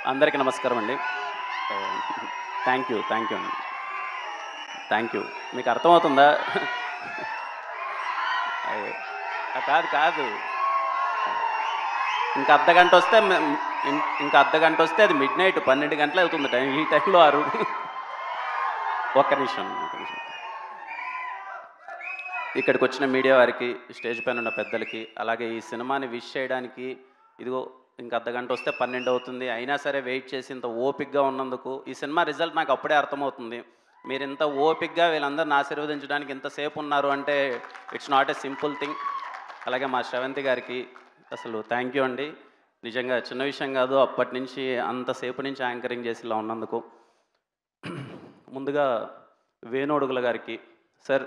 అందరికీ నమస్కారం అండి. థ్యాంక్ యూ అండి. Thank you. మీకు అర్థమవుతుందా? అయ్యో! కాదు. ఇంక అర్ధగంట వస్తే ఇంక అర్ధగంట వస్తే అది మిడ్‌నైట్ 12 గంటలు అవుతుంది టైం. ఈ టైంలో ఒక్క నిమిషం. ఇక్కడికొచ్చిన మీడియా వారికి, స్టేజ్ పైన ఉన్న పెద్దలకి, అలాగే ఈ సినిమాని విష్ చేయడానికి ఇదిగో ఇంక అర్ధగంట వస్తే 12 అవుతుంది. అయినా సరే వెయిట్ చేసి ఇంత ఓపికగా ఉన్నందుకు, ఈ సినిమా రిజల్ట్ నాకు అప్పుడే అర్థమవుతుంది. మీరింత ఓపికగా వీళ్ళందరిని ఆశీర్వదించడానికి ఇంతసేపు ఉన్నారు అంటే it's not a simple thing. అలాగే మా శ్రవంతి గారికి అసలు థ్యాంక్ యూ అండి. నిజంగా చిన్న విషయం కాదు. అప్పటి నుంచి అంతసేపు నుంచి యాంకరింగ్ చేసి ఇలా ఉన్నందుకు. ముందుగా వేణోడుగుల గారికి, సార్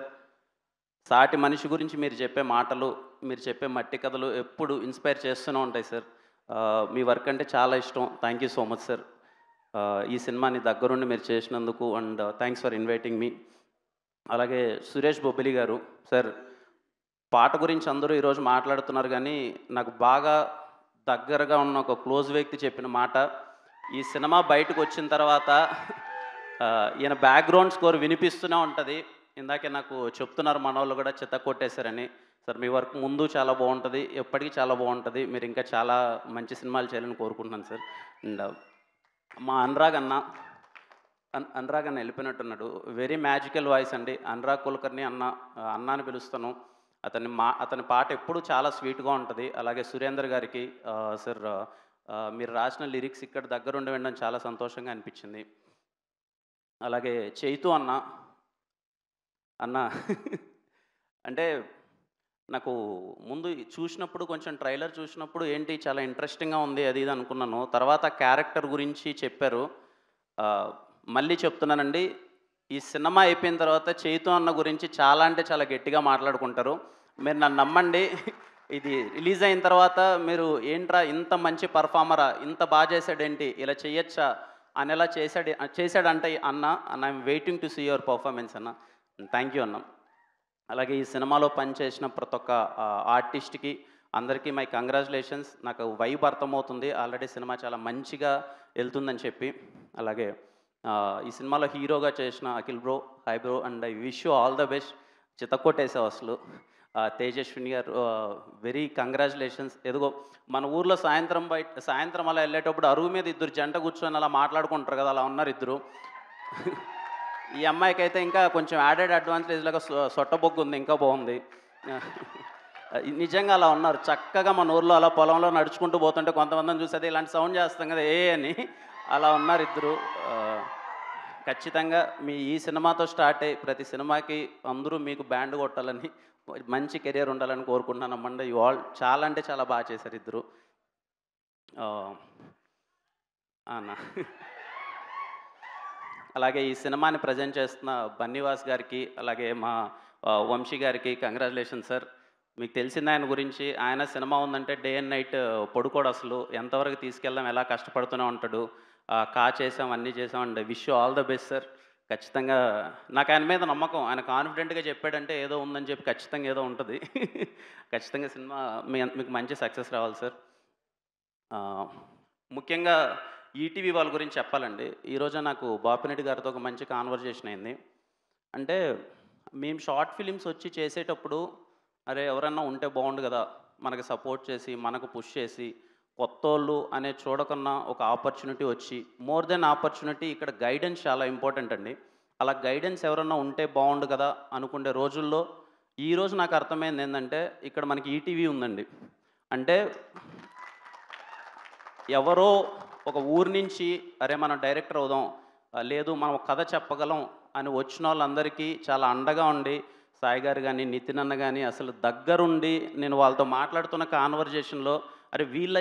సాటి మనిషి గురించి మీరు చెప్పే మాటలు, మీరు చెప్పే మట్టి కథలు ఎప్పుడు ఇన్స్పైర్ చేస్తూనే ఉంటాయి సార్. మీ వర్క్ అంటే చాలా ఇష్టం. Thank you so much sir. ఈ సినిమాని దగ్గరుండి మీరు చేసినందుకు అండ్ థ్యాంక్స్ ఫర్ ఇన్వైటింగ్ మీ. అలాగే సురేష్ బొబ్బిలి గారు, సార్ పాట గురించి అందరూ ఈరోజు మాట్లాడుతున్నారు కానీ నాకు బాగా దగ్గరగా ఉన్న ఒక క్లోజ్ వ్యక్తి చెప్పిన మాట, ఈ సినిమా బయటకు వచ్చిన తర్వాత ఈయన బ్యాక్గ్రౌండ్ స్కోర్ వినిపిస్తూనే ఉంటుంది. ఇందాకే నాకు చెప్తున్నారు మనోళ్ళు కూడా చిత్త కొట్టేశారని. సార్ మీ వర్క్ ముందు చాలా బాగుంటుంది, ఎప్పటికీ చాలా బాగుంటుంది. మీరు ఇంకా చాలా మంచి సినిమాలు చేయాలని కోరుకుంటున్నాను సార్. అండ్ మా అనురాగ్ అన్న వెళ్ళిపోయినట్టున్నాడు. వెరీ మ్యాజికల్ వాయిస్ అండి. అనురాగ్ కులకర్ణి అన్న అని పిలుస్తాను. అతని పాట ఎప్పుడు చాలా స్వీట్గా ఉంటుంది. అలాగే సురేందర్ గారికి సార్ మీరు రాసిన లిరిక్స్ ఇక్కడ దగ్గరుండి వినడం చాలా సంతోషంగా అనిపించింది. అలాగే చైతు అన్న అంటే నాకు ముందు చూసినప్పుడు కొంచెం ట్రైలర్ చూసినప్పుడు ఏంటి చాలా ఇంట్రెస్టింగ్గా ఉంది అది ఇది అనుకున్నాను. తర్వాత క్యారెక్టర్ గురించి చెప్పారు. మళ్ళీ చెప్తున్నానండి, ఈ సినిమా అయిపోయిన తర్వాత చైతు అన్న గురించి చాలా అంటే చాలా గట్టిగా మాట్లాడుకుంటారు. మీరు నన్ను నమ్మండి, ఇది రిలీజ్ అయిన తర్వాత మీరు ఏంట్రా ఇంత మంచి పర్ఫార్మరా, ఇంత బాగా చేశాడేంటి, ఇలా చేయొచ్చా అనేలా చేశాడంటే అన్న I'm waiting to see your performance అన్న. థ్యాంక్ యూ అన్న. అలాగే ఈ సినిమాలో పనిచేసిన ప్రతి ఒక్క ఆర్టిస్ట్కి అందరికీ మై కంగ్రాచులేషన్స్. నాకు వైబ్ అర్థమవుతుంది ఆల్రెడీ సినిమా చాలా మంచిగా వెళ్తుందని చెప్పి. అలాగే ఈ సినిమాలో హీరోగా చేసిన Akhil bro, hi bro and I wish you all the best. చితక్కొట్టేసావు అసలు. తేజస్విని గారు వెరీ కంగ్రాచులేషన్స్. ఎదుగో మన ఊర్లో సాయంత్రం అలా వెళ్ళేటప్పుడు అరుగు మీద ఇద్దరు జంట కూర్చొని అలా మాట్లాడుకుంటారు కదా, అలా ఉన్నారు ఇద్దరు. ఈ అమ్మాయికి అయితే ఇంకా కొంచెం యాడెడ్ అడ్వాంటేజ్ లాగా సొట్టబొగ్గు ఉంది, ఇంకా బాగుంది. నిజంగా అలా ఉన్నారు చక్కగా. మన ఊర్లో అలా పొలంలో నడుచుకుంటూ పోతుంటే కొంతమందిని చూసేది ఇలాంటి సౌండ్ చేస్తాం కదా ఏ అని, అలా ఉన్నారు ఇద్దరు. ఖచ్చితంగా మీ ఈ సినిమాతో స్టార్ట్ అయ్యి ప్రతి సినిమాకి అందరూ మీకు బ్యాండ్ కొట్టాలని, మంచి కెరియర్ ఉండాలని కోరుకుంటున్నాను అమ్మండి. యు ఆల్ చాలా అంటే చాలా బాగా చేశారు ఇద్దరు. అన్న అలాగే ఈ సినిమాని ప్రజెంట్ చేస్తున్న బన్నీవాస్ గారికి, అలాగే మా వంశీ గారికి కంగ్రాచులేషన్ సార్. మీకు తెలిసింది ఆయన గురించి, ఆయన సినిమా ఉందంటే డే అండ్ నైట్ పడుకోడు అసలు. ఎంతవరకు తీసుకెళ్దాం, ఎలా కష్టపడుతూనే ఉంటాడు. చేసాం, అన్నీ చేసాం and wish you all the best sir. ఖచ్చితంగా నాకు ఆయన మీద నమ్మకం. ఆయన కాన్ఫిడెంట్గా చెప్పాడంటే ఏదో ఉందని చెప్పి ఖచ్చితంగా ఏదో ఉంటుంది. ఖచ్చితంగా సినిమా మీకు మంచి సక్సెస్ రావాలి సార్. ముఖ్యంగా ఈటీవీ వాళ్ళ గురించి చెప్పాలండి. ఈరోజు నాకు బాపిరెడ్డి గారితో ఒక మంచి కాన్వర్జేషన్ అయింది. అంటే మేము షార్ట్ ఫిలిమ్స్ వచ్చి చేసేటప్పుడు అరే ఎవరన్నా ఉంటే బాగుండు కదా, మనకు సపోర్ట్ చేసి మనకు పుష్ చేసి, కొత్తోళ్ళు అనే చూడకన్నా ఒక ఆపర్చునిటీ వచ్చి, మోర్ దెన్ ఆపర్చునిటీ ఇక్కడ గైడెన్స్ చాలా ఇంపార్టెంట్ అండి. అలా గైడెన్స్ ఎవరన్నా ఉంటే బాగుండు కదా అనుకునే రోజుల్లో ఈరోజు నాకు అర్థమైంది ఏంటంటే ఇక్కడ మనకి ఈటీవీ ఉందండి. అంటే ఎవరో ఒక ఊరు నుంచి అరే మనం డైరెక్టర్ అవుదాం, లేదు మనం కథ చెప్పగలం అని వచ్చిన వాళ్ళందరికీ చాలా అండగా ఉండి, సాయి గారు కానీ నితిన్ అన్న కానీ అసలు దగ్గరుండి నేను వాళ్ళతో మాట్లాడుతున్న కాన్వర్జేషన్లో అరే వీళ్ళ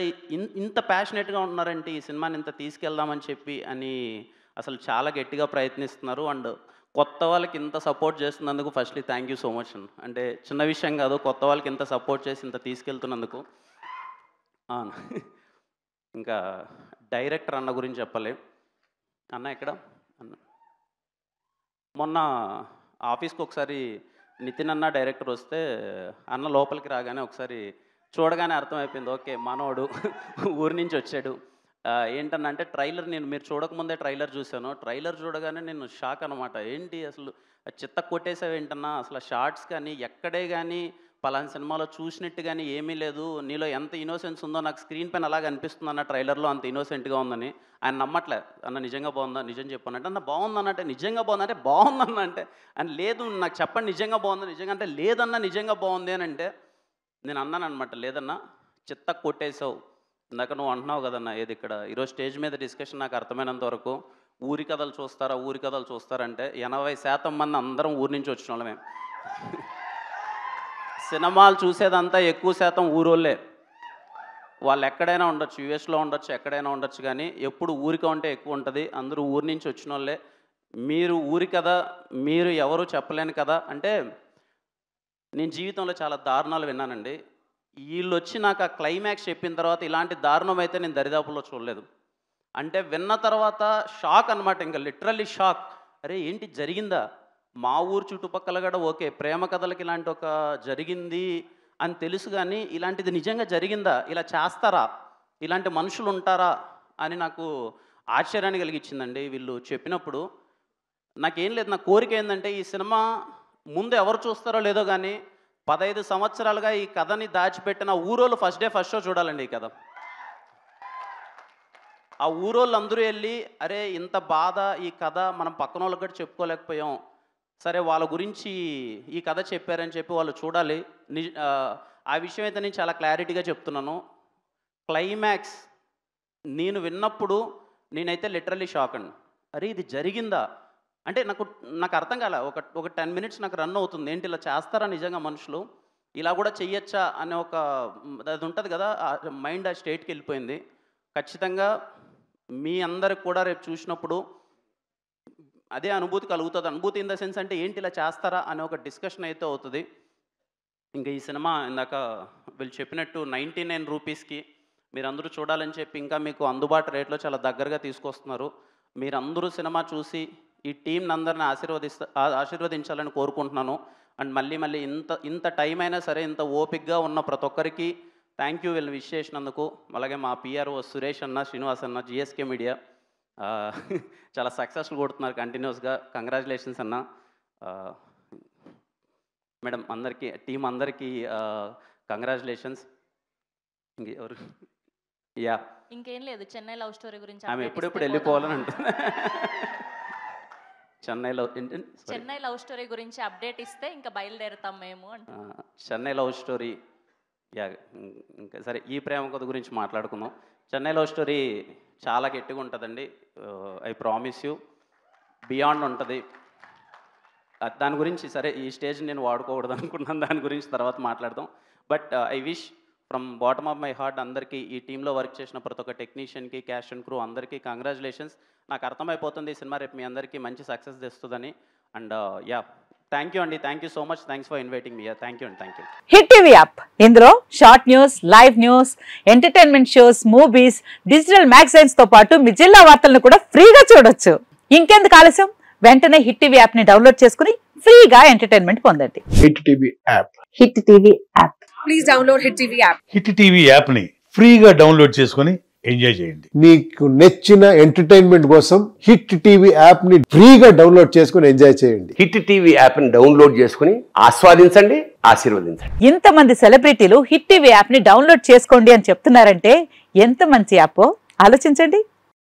ఇంత ప్యాషనెట్గా ఉన్నారంటే ఈ సినిమాని ఇంత తీసుకెళ్దామని చెప్పి అని అసలు చాలా గట్టిగా ప్రయత్నిస్తున్నారు. అండ్ కొత్త వాళ్ళకి ఇంత సపోర్ట్ చేస్తున్నందుకు firstly thank you so much. అంటే చిన్న విషయం కాదు, కొత్త వాళ్ళకి ఇంత సపోర్ట్ చేసి ఇంత తీసుకెళ్తున్నందుకు. ఇంకా డైరెక్టర్ అన్న గురించి చెప్పాలి. అన్న ఎక్కడ అన్న మొన్న ఆఫీస్కి ఒకసారి నితిన్ అన్న డైరెక్టర్ వస్తే అన్న లోపలికి రాగానే ఒకసారి చూడగానే అర్థమైపోయింది, ఓకే మనోడు ఊరి నుంచి వచ్చాడు. ఏంటన్నా అంటే ట్రైలర్ మీరు చూడకముందే ట్రైలర్ చూశాను. ట్రైలర్ చూడగానే నేను షాక్ అనమాట. ఏంటి అసలు చిత్త కొట్టేసావు ఏంటన్నా, అసలు షార్ట్స్ కానీ ఎక్కడే కానీ పలానా సినిమాలో చూసినట్టు కానీ ఏమీ లేదు, నీలో ఎంత ఇన్నోసెన్స్ ఉందో నాకు స్క్రీన్ పైన అలాగ అనిపిస్తుంది అన్న, ట్రైలర్లో అంత ఇన్నోసెంట్గా ఉందని. ఆయన నమ్మట్లే. అన్న నిజంగా బాగుందా, నిజం చెప్పానంటే అన్న బాగుందనంటే నిజంగా బాగుందంటే బాగుందన్న అంటే ఆయన లేదు నాకు చెప్పండి నిజంగా బాగుందా, నిజంగా అంటే లేదన్నా నిజంగా బాగుంది అని అంటే నేను అన్నాను అనమాట, లేదన్నా చిత్త కొట్టేసావు. ఇందాక నువ్వు అంటున్నావు కదన్నా ఏది ఇక్కడ ఈరోజు స్టేజ్ మీద డిస్కషన్ నాకు అర్థమైనంత వరకు ఊరి కథలు చూస్తారంటే 80% మంది అందరం ఊరి నుంచి వచ్చిన వాళ్ళమే. సినిమాలు చూసేదంతా ఎక్కువ శాతం ఊరోళ్ళే. వాళ్ళు ఎక్కడైనా ఉండొచ్చు, యూఎస్లో ఉండొచ్చు, ఎక్కడైనా ఉండొచ్చు, కానీ ఎప్పుడు ఊరిక ఉంటే ఎక్కువ ఉంటుంది. అందరూ ఊరి నుంచి వచ్చిన వాళ్ళే. మీరు ఊరి కదా, మీరు ఎవరు చెప్పలేను కదా అంటే నేను జీవితంలో చాలా దారుణాలు విన్నానండి. వీళ్ళు వచ్చి నాకు ఆ క్లైమాక్స్ చెప్పిన తర్వాత ఇలాంటి దారుణం అయితే నేను దరిదాపుల్లో చూడలేదు. అంటే విన్న తర్వాత షాక్ అనమాట, ఇంకా లిటరల్లీ షాక్. అరే ఏంటి జరిగిందా, మా ఊరు చుట్టుపక్కల కూడా ఓకే ప్రేమ కథలకి ఇలాంటి ఒక జరిగింది అని తెలుసు, కానీ ఇలాంటిది నిజంగా జరిగిందా, ఇలా చేస్తారా, ఇలాంటి మనుషులు ఉంటారా అని నాకు ఆశ్చర్యాన్ని కలిగించిందండి వీళ్ళు చెప్పినప్పుడు. నాకేం లేదు, నా కోరిక ఏంటంటే ఈ సినిమా ముందు ఎవరు చూస్తారో లేదో కానీ 15 సంవత్సరాలుగా ఈ కథని దాచిపెట్టిన ఊరోళ్ళు ఫస్ట్ డే ఫస్ట్ షో చూడాలండి ఈ కథ. ఆ ఊరోళ్ళు అందరూ వెళ్ళి అరే ఇంత బాధ ఈ కథ మనం పక్కన వాళ్ళకి కూడా చెప్పుకోలేకపోయాం, సరే వాళ్ళ గురించి ఈ కథ చెప్పారని చెప్పి వాళ్ళు చూడాలి. ఆ విషయం అయితే నేను చాలా క్లారిటీగా చెప్తున్నాను. క్లైమాక్స్ నేను విన్నప్పుడు నేనైతే లిటరల్లీ షాక్ అండి. అరే ఇది జరిగిందా అంటే నాకు అర్థం కాలే. ఒక 10 minutes నాకు రన్ అవుతుంది, ఏంటి ఇలా చేస్తారా నిజంగా మనుషులు, ఇలా కూడా చెయ్యొచ్చా అనే ఒక అది ఉంటుంది కదా, మైండ్ ఆ స్టేట్కి వెళ్ళిపోయింది. ఖచ్చితంగా మీ అందరికి కూడా రేపు చూసినప్పుడు అదే అనుభూతి కలుగుతుంది. అనుభూతి ఇన్ ద సెన్స్ అంటే ఏంటి ఇలా చేస్తారా అనే ఒక డిస్కషన్ అయితే అవుతుంది. ఇంకా ఈ సినిమా ఇందాక వీళ్ళు చెప్పినట్టు 99 రూపీస్కి మీరందరూ చూడాలని చెప్పి ఇంకా మీకు అందుబాటు రేట్లో చాలా దగ్గరగా తీసుకొస్తున్నారు. మీరందరూ సినిమా చూసి ఈ టీంని అందరిని ఆశీర్వదించాలని కోరుకుంటున్నాను. అండ్ మళ్ళీ ఇంత టైం అయినా సరే ఇంత ఓపిక్గా ఉన్న ప్రతి ఒక్కరికి థ్యాంక్ యూ వీళ్ళు విష్ చేసినందుకు. అలాగే మా పిఆర్ఓ సురేష్ అన్న, శ్రీనివాస్ అన్న, జిఎస్కే మీడియా చాలా సక్సెస్ఫుల్ కొడుతున్నారు కంటిన్యూస్గా. కంగ్రాచులేషన్స్ అన్న. మేడం అందరికీ, టీం అందరికీ కంగ్రాచులేషన్స్. ఇంకెవరు యా ఇంకేం లేదు, చెన్నై లవ్ స్టోరీ గురించి ఆమె ఎప్పుడెప్పుడు వెళ్ళిపోవాలని అంటుంది. చెన్నై లవ్ స్టోరీ గురించి అప్డేట్ ఇస్తే ఇంకా బయలుదేరుతాం మేము అంటే. చెన్నై లవ్ స్టోరీ యా ఇంకా సరే ఈ ప్రేమ కథ గురించి మాట్లాడుకుందాం. చెన్నై లవ్ స్టోరీ చాలా గట్టిగా ఉంటుందండి. ఐ ప్రామిస్ యూ బియాండ్ ఉంటుంది. దాని గురించి సరే ఈ స్టేజ్ నేను వాడుకోకూడదు అనుకున్నాను, దాని గురించి తర్వాత మాట్లాడదాం. But I wish from bottom of my heart అందరికీ, ఈ టీంలో వర్క్ చేసిన ప్రతి ఒక్క టెక్నీషియన్కి, క్యాస్ట్ అండ్ క్రూ అందరికీ కంగ్రాచులేషన్స్. నాకు అర్థమైపోతుంది ఈ సినిమా రేపు మీ అందరికీ మంచి సక్సెస్ తెస్తుందని. అండ్ యా థ్యాంక్ యూ అండి, thank you so much, thanks for inviting me. Thank you అండి, thank you. Hit TV app, ఇందులో short news, live news, entertainment shows, movies, digital magazines తో పాటు మీ జిల్లా వార్తలను కూడా ఫ్రీగా చూడొచ్చు. ఇంకెందుకు ఆలస్యం, వెంటనే హిట్ టీవీ యాప్ ని డౌన్లోడ్ చేసుకుని ఫ్రీగా ఎంటర్టైన్మెంట్ పొందండి. Hit TV app, hit TV app, please download hit TV app. Hit TV app ని ఫ్రీగా డౌన్లోడ్ చేసుకుని ఎంజాయ్ చేయండి. మీకు నచ్చిన ఎంటర్టైన్మెంట్ కోసం హిట్ టీవీ యాప్ ని ఫ్రీగా డౌన్లోడ్ చేసుకుని ఎంజాయ్ చేయండి. హిట్ టీవీ యాప్ ని డౌన్లోడ్ చేసుకుని ఆస్వాదించండి, ఆశీర్వదించండి. ఇంతమంది సెలబ్రిటీలు హిట్ టీవీ యాప్ ని డౌన్లోడ్ చేసుకోండి అని చెప్తున్నారంటే ఎంత మంచి యాప్ ఆలోచించండి.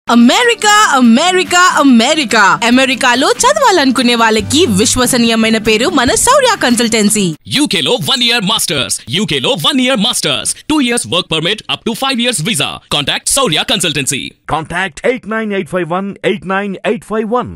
అమెరికా అమెరికా అమెరికా అమెరికాలో చదవాలనుకునే వాళ్ళకి విశ్వసనీయమైన పేరు మన శౌర్య కన్సల్టెన్సీ. UK లో 1 year masters, UK లో 1 year masters, 2 years work permit up to 5 years visa. Contact Saurya Consultancy. Contact 89851 89851.